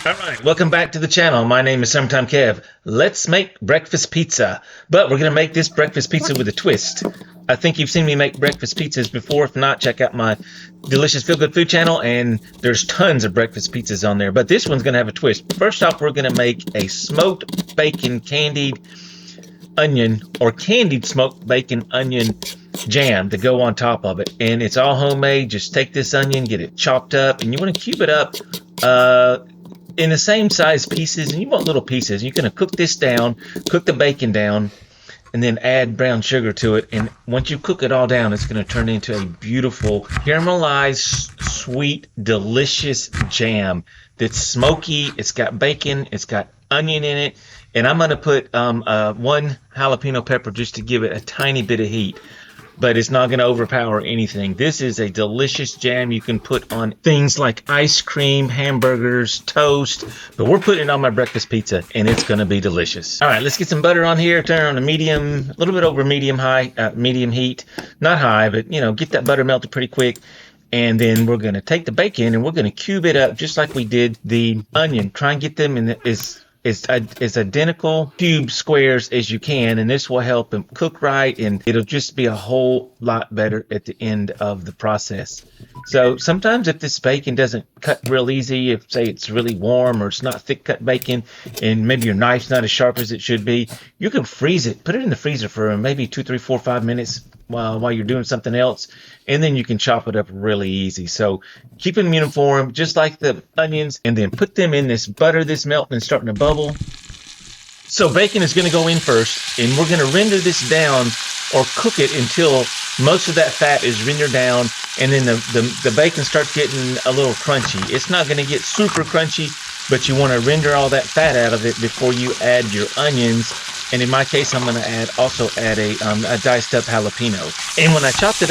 Alright, welcome back to the channel. My name is Summertime Kev. Let's make breakfast pizza. But we're going to make this breakfast pizza with a twist. I think you've seen me make breakfast pizzas before. If not, check out my Delicious Feel Good Food channel, and there's tons of breakfast pizzas on there. But this one's going to have a twist. First off, we're going to make a smoked bacon candied onion, or candied smoked bacon onion jam to go on top of it. And it's all homemade. Just take this onion, get it chopped up, and you want to cube it up in the same size pieces, and you want little pieces. You're going to cook this down, cook the bacon down, and then add brown sugar to it. And once you cook it all down, it's going to turn into a beautiful caramelized, sweet, delicious jam that's smoky. It's got bacon, it's got onion in it, and I'm going to put one jalapeno pepper just to give it a tiny bit of heat. But it's not going to overpower anything. This is a delicious jam you can put on things like ice cream, hamburgers, toast. But we're putting it on my breakfast pizza, and it's going to be delicious. All right, let's get some butter on here. Turn on a medium, a little bit over medium heat. Not high, but, you know, get that butter melted pretty quick. And then we're going to take the bacon, and we're going to cube it up just like we did the onion. Try and get them in as identical cube squares as you can, and this will help them cook right, and it'll just be a whole lot better at the end of the process. So sometimes if this bacon doesn't cut real easy, if say it's really warm or it's not thick cut bacon and maybe your knife's not as sharp as it should be, you can freeze it, put it in the freezer for maybe 2, 3, 4, 5 minutes while you're doing something else, and then you can chop it up really easy. So keep them uniform just like the onions, and then put them in this butter that's melting and starting to bubble. So bacon is going to go in first, and we're going to render this down or cook it until most of that fat is rendered down, and then the bacon starts getting a little crunchy. It's not going to get super crunchy, but you want to render all that fat out of it before you add your onions. And in my case, I'm going to also add a diced up jalapeno. And when I chopped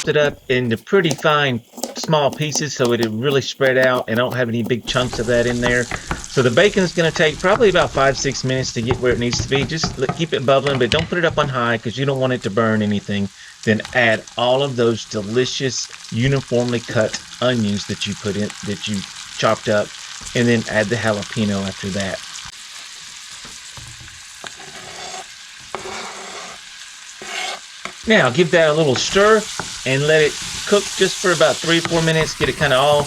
it up into pretty fine small pieces so it really spread out, and I don't have any big chunks of that in there. So the bacon is going to take probably about 5-6 minutes to get where it needs to be. Just keep it bubbling, but don't put it up on high because you don't want it to burn anything. Then add all of those delicious uniformly cut onions that you put in, that you chopped up, and then add the jalapeno after that. Now give that a little stir and let it cook just for about 3 or 4 minutes. Get it kind of all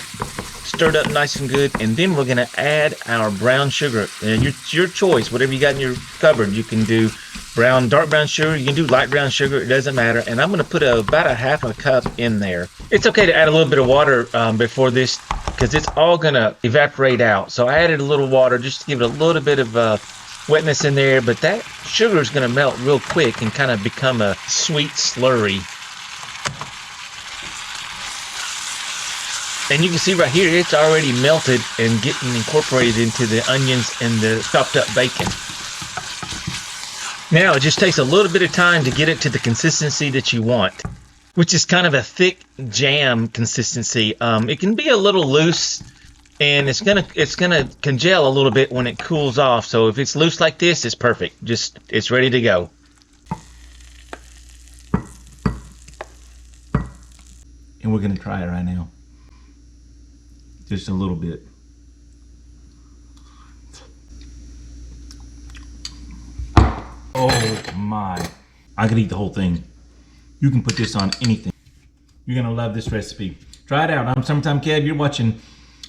stirred up nice and good, and then we're going to add our brown sugar. And it's your choice, whatever you got in your cupboard. You can do dark brown sugar, you can do light brown sugar, it doesn't matter. And I'm going to put about a half a cup in there. It's okay to add a little bit of water before this, because it's all going to evaporate out. So I added a little water just to give it a little bit of wetness in there, but that sugar is going to melt real quick and kind of become a sweet slurry. And you can see right here, it's already melted and getting incorporated into the onions and the chopped up bacon. Now it just takes a little bit of time to get it to the consistency that you want, which is kind of a thick jam consistency. It can be a little loose, and it's gonna congeal a little bit when it cools off. So if it's loose like this, it's perfect. It's ready to go. And we're gonna try it right now. Just a little bit. Oh my! I could eat the whole thing. You can put this on anything. You're gonna love this recipe. Try it out. I'm Summertime Kev. You're watching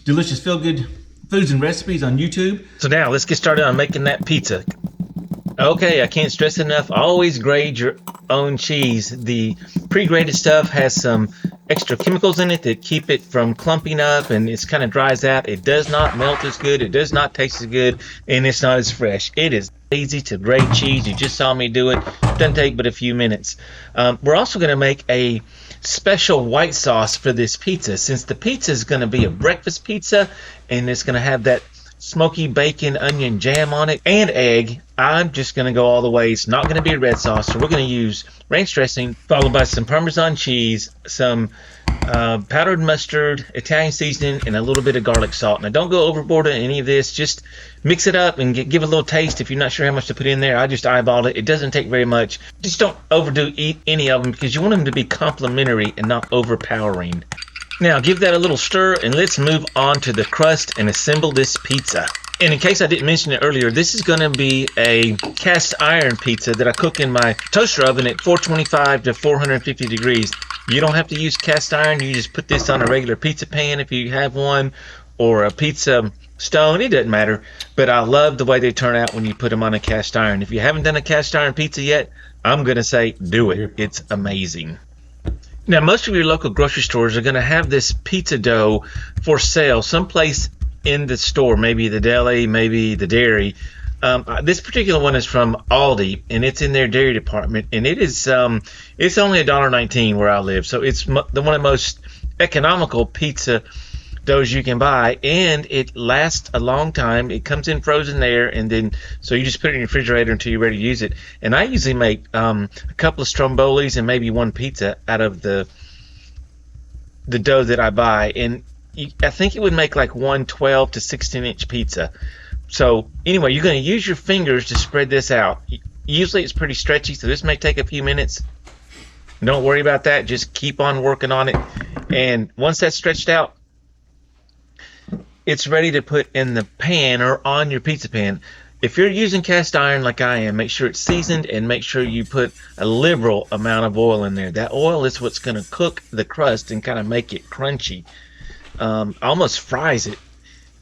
Delicious Feel Good Foods and Recipes on YouTube. So now let's get started on making that pizza. Okay, I can't stress enough, always grade your own cheese. The pre-grated stuff has some extra chemicals in it that keep it from clumping up, and it kind of dries out. It does not melt as good, it does not taste as good, and it's not as fresh. It is easy to grate cheese. You just saw me do it. Doesn't take but a few minutes. We're also going to make a special white sauce for this pizza. Since the pizza is going to be a breakfast pizza, and it's going to have that smoky bacon onion jam on it and egg, I'm just going to go all the way. It's not going to be a red sauce, so we're going to use ranch dressing followed by some Parmesan cheese, some powdered mustard, Italian seasoning, and a little bit of garlic salt. Now don't go overboard on any of this. Just mix it up and give it a little taste. If you're not sure how much to put in there, I just eyeballed it. It doesn't take very much. Just don't overdo any of them, because you want them to be complementary and not overpowering. Now give that a little stir and let's move on to the crust and assemble this pizza. And in case I didn't mention it earlier, this is going to be a cast iron pizza that I cook in my toaster oven at 425 to 450 degrees. You don't have to use cast iron. You just put this on a regular pizza pan if you have one, or a pizza stone. It doesn't matter. But I love the way they turn out when you put them on a cast iron. If you haven't done a cast iron pizza yet, I'm going to say do it. It's amazing. Now, most of your local grocery stores are going to have this pizza dough for sale someplace in the store, maybe the deli, maybe the dairy. This particular one is from Aldi, and it's in their dairy department, and it is it's only $1.19 where I live, so it's one of the most economical pizza doughs you can buy, and it lasts a long time. It comes in frozen there, and then so you just put it in your refrigerator until you're ready to use it. And I usually make a couple of strombolis and maybe one pizza out of the dough that I buy, and I think it would make like one 12 to 16-inch pizza. So anyway, you're going to use your fingers to spread this out. Usually it's pretty stretchy, so this may take a few minutes. Don't worry about that. Just keep on working on it. And once that's stretched out, it's ready to put in the pan or on your pizza pan. If you're using cast iron like I am, make sure it's seasoned and make sure you put a liberal amount of oil in there. That oil is what's going to cook the crust and kind of make it crunchy. Almost fries it.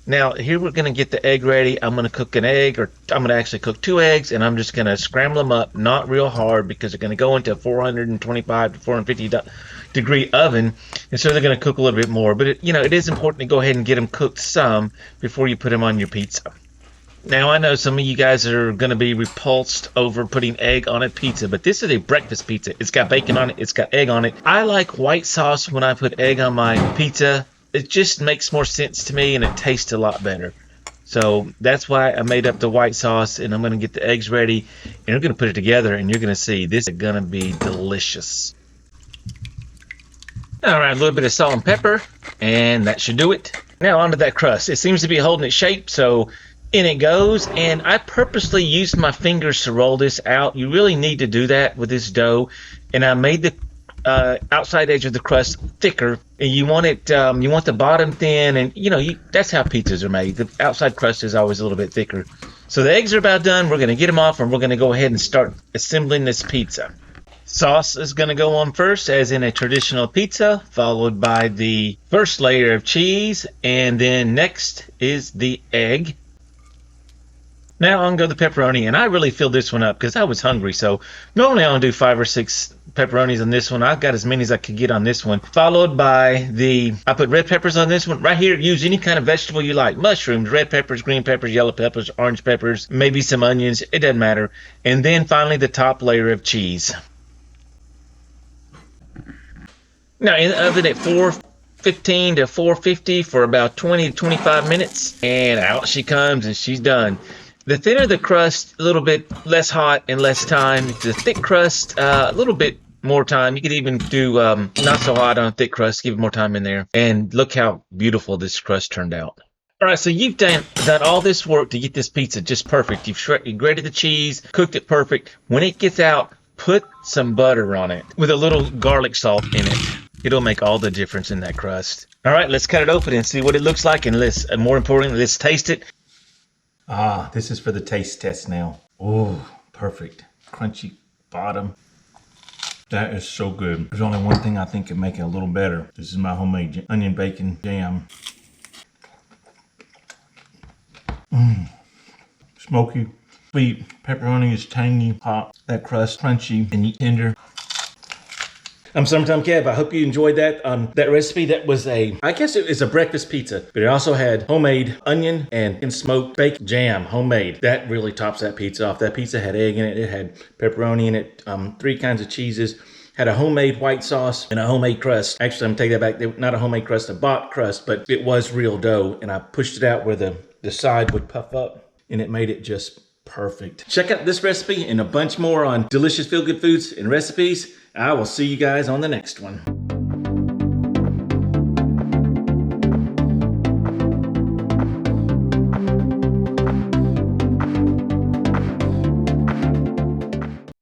Now here we're going to get the egg ready. I'm going to cook an egg, or I'm going to actually cook 2 eggs, and I'm just going to scramble them up, not real hard, because they're going to go into a 425 to 450 degree oven, and so they're going to cook a little bit more. But it is important to go ahead and get them cooked some before you put them on your pizza. Now I know some of you guys are going to be repulsed over putting egg on a pizza, but this is a breakfast pizza. It's got bacon on it. It's got egg on it. I like white sauce when I put egg on my pizza. It just makes more sense to me, and it tastes a lot better. So that's why I made up the white sauce, and I'm going to get the eggs ready, and I'm going to put it together, and you're going to see this is going to be delicious. All right, a little bit of salt and pepper, and that should do it. Now onto that crust. It seems to be holding its shape, so in it goes. And I purposely used my fingers to roll this out. You really need to do that with this dough. And I made the outside edge of the crust thicker, and you want it you want the bottom thin, and that's how pizzas are made. The outside crust is always a little bit thicker. So the eggs are about done. We're going to get them off, and we're going to go ahead and start assembling this pizza. Sauce is going to go on first, as in a traditional pizza, followed by the first layer of cheese, and then next is the egg. Now I'm going to go the pepperoni, and I really filled this one up because I was hungry. So normally I only do 5 or 6 pepperonis on this one. I've got as many as I could get on this one. Followed by I put red peppers on this one. Right here, use any kind of vegetable you like. Mushrooms, red peppers, green peppers, yellow peppers, orange peppers, maybe some onions. It doesn't matter. And then finally the top layer of cheese. Now in the oven at 415 to 450 for about 20 to 25 minutes. And out she comes, and she's done. The thinner the crust, a little bit less hot and less time. The thick crust, a little bit more time. You could even do not so hot on a thick crust, give it more time in there. And look how beautiful this crust turned out. All right, so you've done all this work to get this pizza just perfect. You've grated the cheese, cooked it perfect. When it gets out, put some butter on it with a little garlic salt in it. It'll make all the difference in that crust. All right, let's cut it open and see what it looks like. And more importantly, let's taste it. Ah, this is for the taste test now. Oh, perfect. Crunchy bottom. That is so good. There's only one thing I think can make it a little better. This is my homemade onion bacon jam. Smoky, sweet. Pepperoni is tangy, hot. That crust, crunchy and tender. I'm Summertime Kev. I hope you enjoyed that recipe. That was I guess it is a breakfast pizza, but it also had homemade onion and smoked bacon jam, homemade. That really tops that pizza off. That pizza had egg in it. It had pepperoni in it, 3 kinds of cheeses. Had a homemade white sauce and a homemade crust. Actually, I'm gonna take that back. Not a homemade crust, a bought crust, but it was real dough, and I pushed it out where the side would puff up, and it made it just perfect. Check out this recipe and a bunch more on delicious feel-good foods and recipes. I will see you guys on the next one.